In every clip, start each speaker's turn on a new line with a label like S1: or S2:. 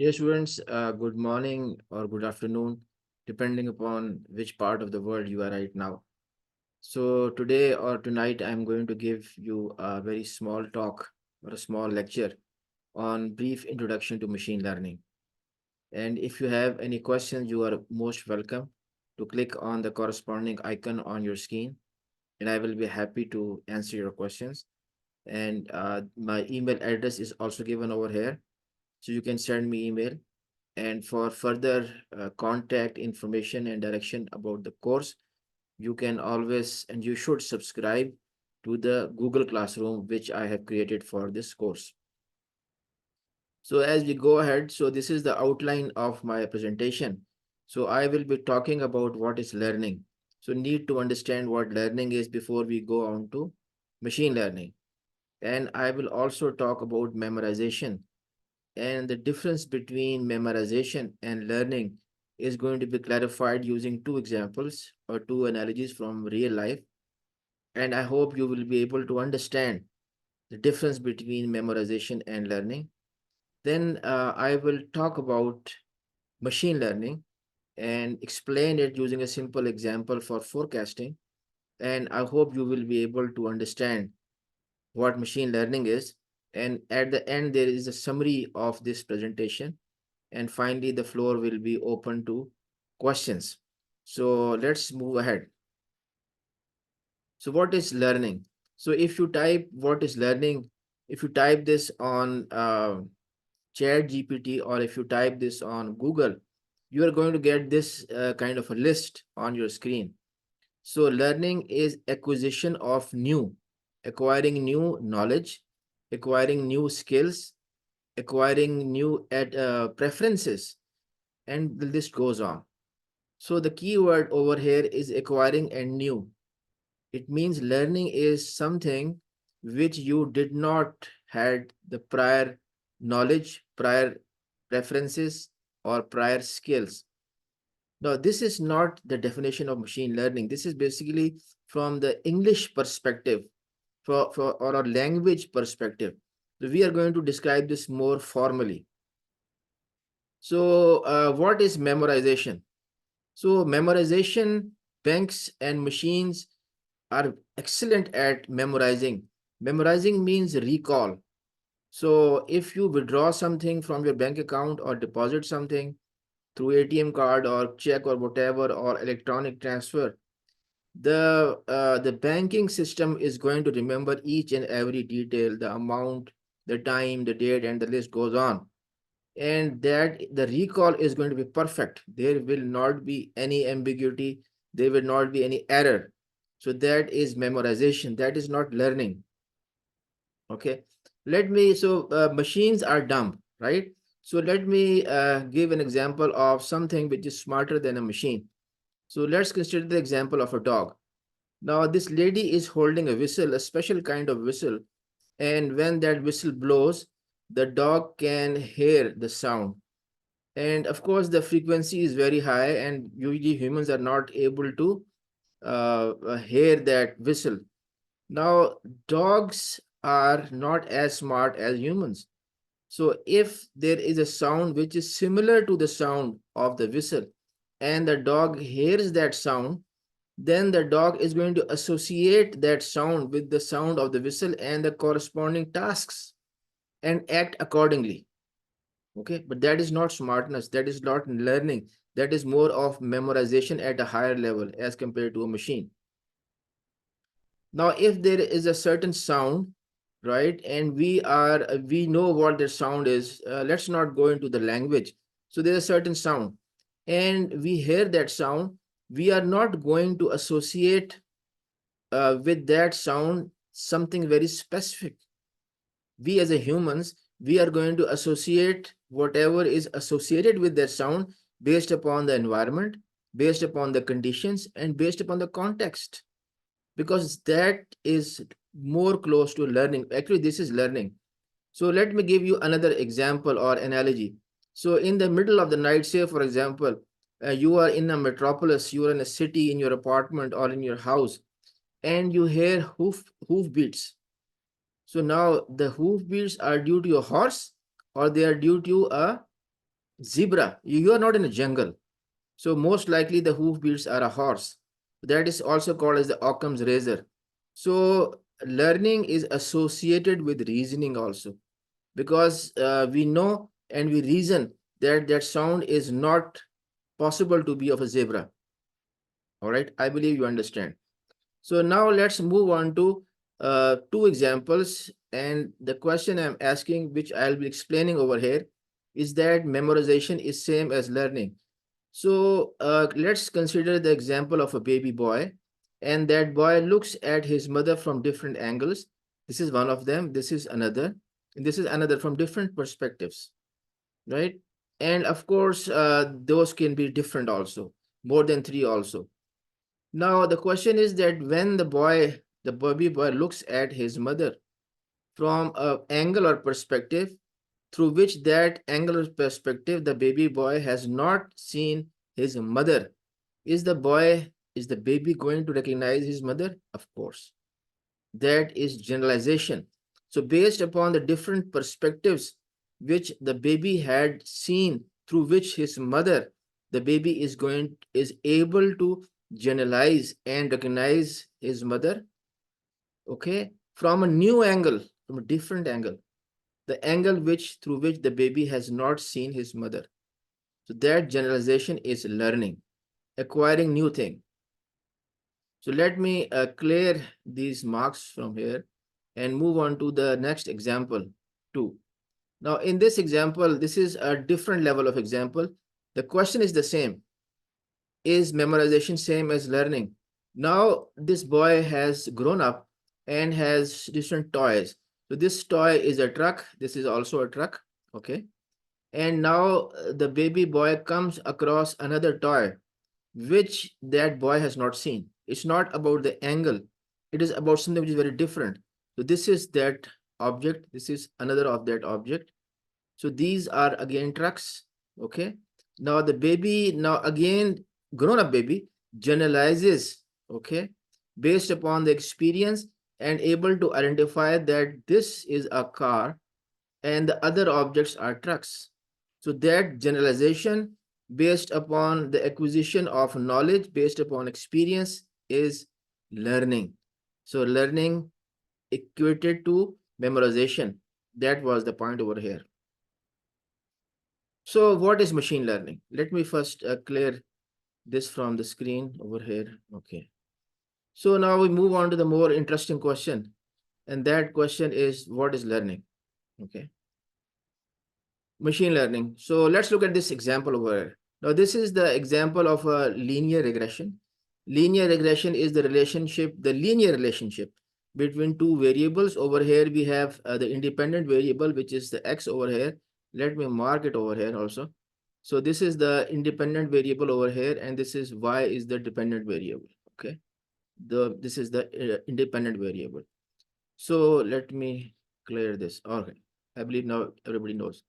S1: Dear students, good morning or good afternoon, depending upon which part of the world you are right now. So today or tonight, I'm going to give you a very small talk or a small lecture on brief introduction to machine learning. And if you have any questions, you are most welcome to click on the corresponding icon on your screen, and I will be happy to answer your questions. And my email address is also given over here, so you can send me email. And for further contact information and direction about the course, you can always and you should subscribe to the Google Classroom, which I have created for this course. So as we go ahead, so this is the outline of my presentation. So I will be talking about what is learning. So need to understand what learning is before we go on to machine learning. And I will also talk about memorization, and the difference between memorization and learning is going to be clarified using two examples or two analogies from real life. And I hope you will be able to understand the difference between memorization and learning. Then I will talk about machine learning and explain it using a simple example for forecasting. And I hope you will be able to understand what machine learning is. And at the end, there is a summary of this presentation. And finally, the floor will be open to questions. So let's move ahead. So what is learning? So if you type what is learning, if you type this on Chat GPT, or if you type this on Google, you are going to get this kind of a list on your screen. So learning is acquisition of new, acquiring new knowledge, acquiring new skills, acquiring new preferences, and the list goes on. So the key word over here is acquiring and new. It means learning is something which you did not had the prior knowledge, prior preferences, or prior skills. Now, this is not the definition of machine learning. This is basically from the English perspective, or a language perspective. So we are going to describe this more formally. So what is memorization? So memorization, banks and machines are excellent at memorizing. Memorizing means recall. So if you withdraw something from your bank account or deposit something through ATM card or check or whatever or electronic transfer, the banking system is going to remember each and every detail, the amount, the time, the date, and the list goes on. And that the recall is going to be perfect. There will not be any ambiguity. There will not be any error. So that is memorization. That is not learning. Okay. Machines are dumb, right? So let me give an example of something which is smarter than a machine. So let's consider the example of a dog. Now, this lady is holding a whistle, a special kind of whistle. And when that whistle blows, the dog can hear the sound. And of course, the frequency is very high, and usually humans are not able to hear that whistle. Now, dogs are not as smart as humans. So, if there is a sound which is similar to the sound of the whistle, and the dog hears that sound, then the dog is going to associate that sound with the sound of the whistle and the corresponding tasks and act accordingly. Okay, but that is not smartness, that is not learning, that is more of memorization at a higher level as compared to a machine. Now if there is a certain sound, right, and we know what the sound is, let's not go into the language. So there's a certain sound and we hear that sound, we are not going to associate with that sound something very specific. We as a humans, we are going to associate whatever is associated with that sound based upon the environment, based upon the conditions, and based upon the context, because that is more close to learning. Actually, this is learning. So let me give you another example or analogy. So in the middle of the night, say for example, you are in a metropolis, you are in a city, in your apartment or in your house, and you hear hoof beats. So now the hoof beats are due to a horse or they are due to a Zebra, you are not in a jungle. So most likely the hoofbeats are a horse. That is also called as the Occam's razor. So learning is associated with reasoning also, because we know and we reason that that sound is not possible to be of a zebra. All right, I believe you understand. So now let's move on to two examples. And the question I'm asking, which I'll be explaining over here, is that memorization is same as learning. So let's consider the example of a baby boy, and that boy looks at his mother from different angles. This is one of them. This is another. And this is another from different perspectives, right? And of course, those can be different also, more than three also. Now, the question is that when the baby boy looks at his mother from an angle or perspective through which that angular perspective, the baby boy has not seen his mother, is the baby going to recognize his mother? Of course. That is generalization. So based upon the different perspectives which the baby had seen through which his mother, the baby is able to generalize and recognize his mother, okay, from a new angle, from a different angle, the angle which through which the baby has not seen his mother. So that generalization is learning, acquiring new thing. So let me clear these marks from here and move on to the next example 2. Now in this example, this is a different level of example. The question is the same. Is memorization same as learning? Now this boy has grown up and has different toys. So this toy is a truck. This is also a truck. Okay. And now the baby boy comes across another toy which that boy has not seen. It's not about the angle. It is about something which is very different. So this is that object. This is another of that object. So these are again trucks. Okay. Now the baby, now again, grown up baby generalizes, okay, based upon the experience and able to identify that this is a car and the other objects are trucks. So that generalization based upon the acquisition of knowledge based upon experience is learning. So learning equated to memorization. That was the point over here. So what is machine learning? Let me first clear this from the screen over here. Okay. So now we move on to the more interesting question. And that question is, what is learning? Okay. Machine learning. So let's look at this example over here. Now this is the example of a linear regression. Linear regression is the relationship, the linear relationship between two variables. Over here we have the independent variable, which is the x over here. Let me mark it over here also. So this is the independent variable over here, and this is y is the dependent variable. Okay. This is the independent variable. So let me clear this. Okay. I believe now everybody knows.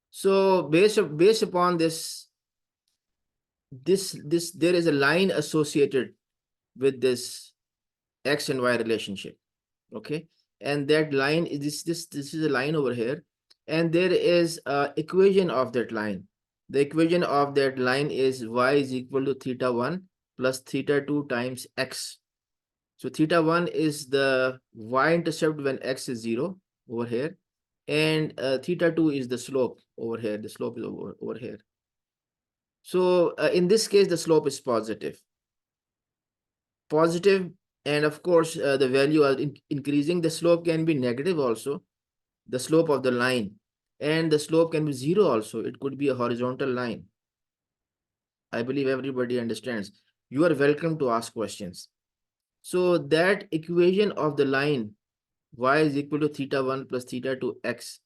S1: So based upon this there is a line associated with this x and y relationship. Okay, and that line is this is a line over here, and there is a equation of that line. The equation of that line is y is equal to theta 1 plus theta 2 times x. So theta 1 is the y-intercept when x is 0 over here, and theta 2 is the slope over here. The slope is over here. So in this case, the slope is positive. Positive, and of course, the value are increasing. The slope can be negative also, the slope of the line, and the slope can be 0 also. It could be a horizontal line. I believe everybody understands. You are welcome to ask questions. So that equation of the line y is equal to theta 1 plus theta 2 x,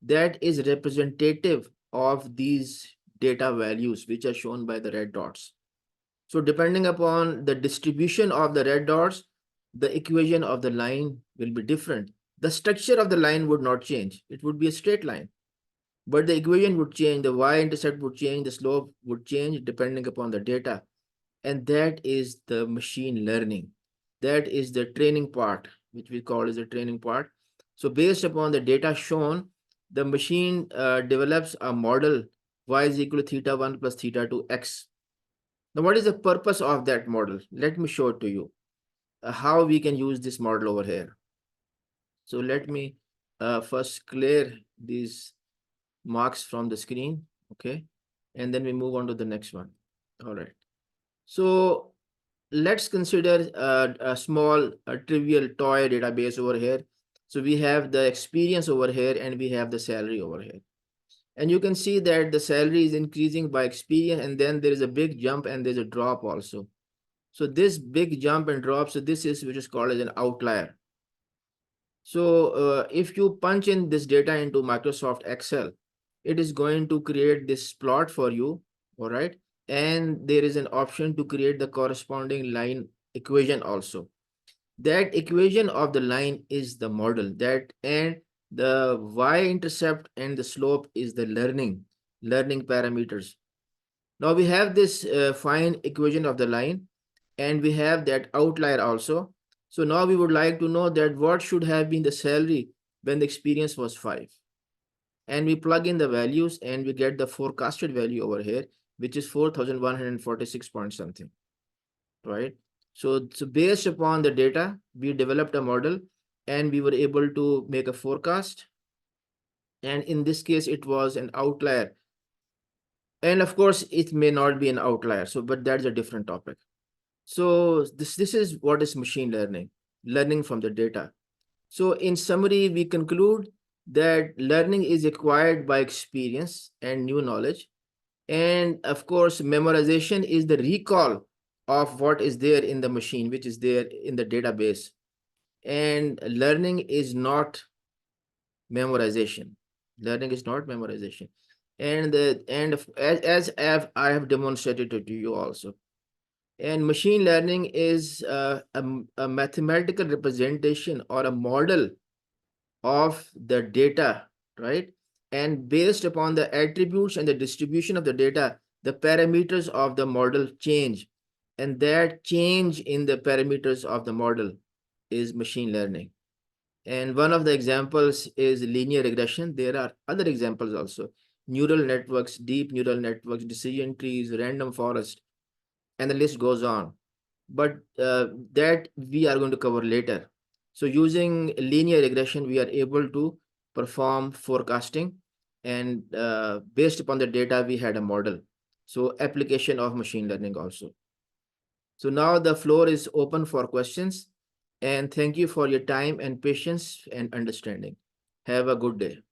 S1: that is representative of these data values which are shown by the red dots. So depending upon the distribution of the red dots, the equation of the line will be different. The structure of the line would not change. It would be a straight line. But the equation would change, the y-intercept would change, the slope would change depending upon the data. And that is the machine learning. That is the training part, which we call as the training part. So based upon the data shown, the machine develops a model y is equal to theta 1 plus theta 2 x. Now, what is the purpose of that model? Let me show it to you, how we can use this model over here. So let me first clear these marks from the screen, okay? And then we move on to the next one. All right. So let's consider a small, trivial toy database over here. So we have the experience over here and we have the salary over here. And you can see that the salary is increasing by experience, and then there is a big jump and there's a drop also. So this big jump and drop, so this is which is called as an outlier. So if you punch in this data into Microsoft Excel, it is going to create this plot for you, all right? And there is an option to create the corresponding line equation also. That equation of the line is the model, that, and the y-intercept and the slope is the learning parameters. Now we have this fine equation of the line, and we have that outlier also. So now we would like to know that what should have been the salary when the experience was 5. And we plug in the values and we get the forecasted value over here, which is 4,146 point something, right? So based upon the data, we developed a model and we were able to make a forecast. And in this case, it was an outlier. And of course, it may not be an outlier. So, but that's a different topic. So this is what is machine learning from the data. So in summary, we conclude that learning is acquired by experience and new knowledge. And of course, memorization is the recall of what is there in the machine, which is there in the database. And learning is not memorization. Learning is not memorization. And I have demonstrated it to you also. And machine learning is a mathematical representation or a model of the data, right? And based upon the attributes and the distribution of the data, the parameters of the model change. And that change in the parameters of the model is machine learning. And one of the examples is linear regression. There are other examples also: neural networks, deep neural networks, decision trees, random forest, and the list goes on. But that we are going to cover later. So using linear regression, we are able to perform forecasting, and based upon the data, we had a model. So application of machine learning also. So now the floor is open for questions, and thank you for your time and patience and understanding. Have a good day.